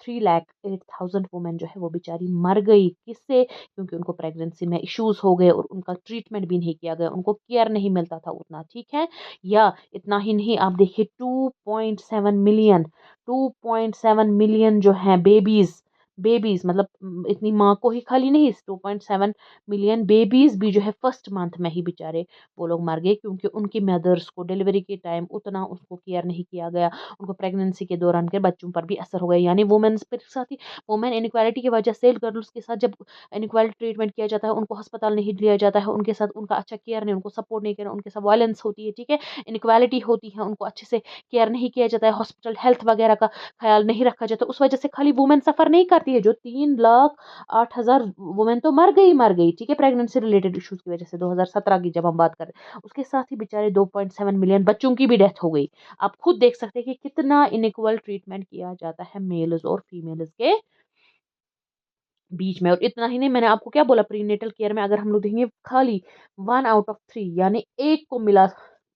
3,08,000 वुमेन जो है वो बेचारी मर गई, किससे, क्योंकि उनको प्रेगनेंसी में इश्यूज हो गए और उनका ट्रीटमेंट भी नहीं किया गया, उनको केयर नहीं मिलता था उतना, ठीक है। या इतना ही नहीं आप देखिए 2.7 मिलियन 2.7 मिलियन जो है बेबीज, बेबीज मतलब इतनी माँ को ही खाली नहीं, 2.7 मिलियन बेबीज भी जो है फर्स्ट मंथ में ही बेचारे वो लोग मर गए क्योंकि उनकी मदर्स को डिलीवरी के टाइम उतना उसको केयर नहीं किया गया, उनको प्रेगनेंसी के दौरान के बच्चों पर भी असर हो गया, यानी वुमेन्स के साथ ही वुमेन इनक्वालिटी की वजह से गर्ल्स के साथ जब इनक्वालिटी ट्रीटमेंट किया जाता है, उनको अस्पताल नहीं लिया जाता है, उनके साथ उनका अच्छा केयर नहीं, उनको सपोर्ट नहीं किया, उनके साथ वायलेंस होती है, ठीक है, इनक्वालिटी होती है, उनको अच्छे से केयर नहीं किया जाता है, हॉस्पिटल हेल्थ वगैरह का ख्याल नहीं रखा जाता, उस वजह से खाली वुमेन सफर नहीं करती है, जो 3,08,000 वुमेन तो मर गई, ठीक है, प्रेगनेंसी रिलेटेड इश्यूज की वजह से 2017 की जब हम बात करें, उसके साथ ही बेचारे 2.7 मिलियन बच्चों की भी डेथ हो गई। आप खुद देख सकते हैं कि कितना इनइक्वल ट्रीटमेंट किया जाता है मेल्स और फीमेल्स के बीच में। और इतना ही नहीं, मैंने आपको क्या बोला, प्रीनेटल केयर में अगर हम लोग देखेंगे खाली 1 out of 3 यानी एक को मिला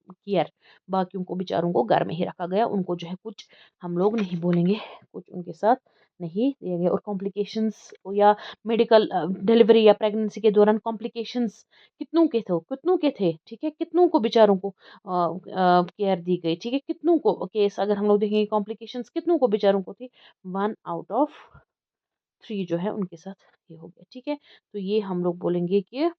केयर, बाकियों को बेचारों को घर में ही रखा गया, उनको जो है कुछ हम लोग नहीं बोलेंगे, कुछ उनके साथ नहीं दिया गया। और कॉम्प्लिकेशंस या मेडिकल डिलीवरी या प्रेगनेंसी के दौरान कॉम्प्लिकेशंस कितनों के थे, ठीक है, कितनों को बेचारों को केयर दी गई, ठीक है, कितनों को केस अगर हम लोग देखेंगे कॉम्प्लिकेशंस कितनों को बेचारों को थी, 1 out of 3 जो है उनके साथ ये हो गया, ठीक है। तो ये हम लोग बोलेंगे कि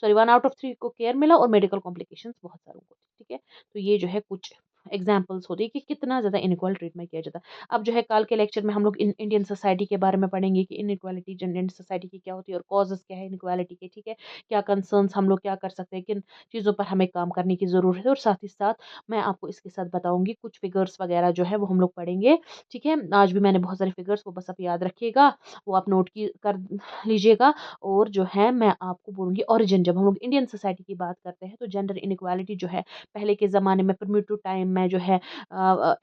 सॉरी 1 आउट ऑफ 3 को केयर मिला और मेडिकल कॉम्प्लिकेशंस बहुत सारों को थी, ठीक है। तो ये जो है कुछ एग्जांपल्स होती है कि कितना ज़्यादा इनइक्वल ट्रीटमेंट किया जाता है। अब जो है कल के लेक्चर में हम लोग इंडियन सोसाइटी के बारे में पढ़ेंगे कि इनइक्वालिटी इंडियन सोसाइटी की क्या होती है और कॉजेज़ क्या है इनइक्वालिटी के, ठीक है। क्या कंसर्न्स हम लोग क्या कर सकते हैं, किन चीज़ों पर हमें काम करने की ज़रूरत है, और साथ ही साथ मैं आपको इसके साथ बताऊँगी कुछ फिगर्स वगैरह जो है वो हम लोग पढ़ेंगे, ठीक है। आज भी मैंने बहुत सारे फिगर्स, वो बस आप याद रखिएगा, वो आप नोट की कर लीजिएगा। और जो है मैं आपको बोलूँगी ओरिजिन, जब हम लोग इंडियन सोसाइटी की बात करते हैं तो जेंडर इनइक्वालिटी जो है पहले के ज़माने में प्रिमिटिव टाइम में जो है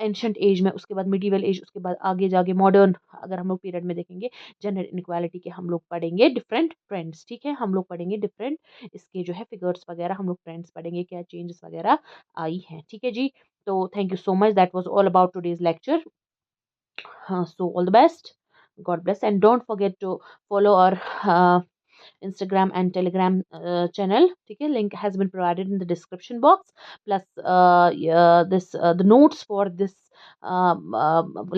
एंशिएंट एज में, उसके बाद मिडीवल एज, उसके बाद आगे जाके मॉडर्न अगर हम लोग पीरियड में देखेंगे जेंडर इनइक्वालिटी के हम लोग पढ़ेंगे डिफरेंट ट्रेंड्स, ठीक है। हम लोग पढ़ेंगे डिफरेंट इसके जो है फिगर्स वगैरह, हम लोग ट्रेंड्स पढ़ेंगे क्या चेंजेस वगैरह आई हैं, ठीक है जी। तो thank you so much, that was all about today's lecture. So all the best. God bless, and don't forget to follow our Instagram and Telegram channel. Okay, link has been provided in the description box. Plus, yeah, this the notes for this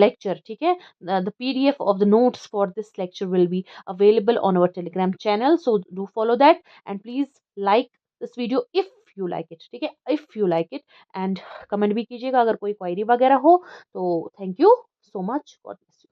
lecture. Okay, the PDF of the notes for this lecture will be available on our Telegram channel. So do follow that, and please like this video if you like it. ठीक है, if you like it, and comment भी कीजिएगा अगर कोई क्वेरी वगैरह हो तो। Thank you so much. God bless you.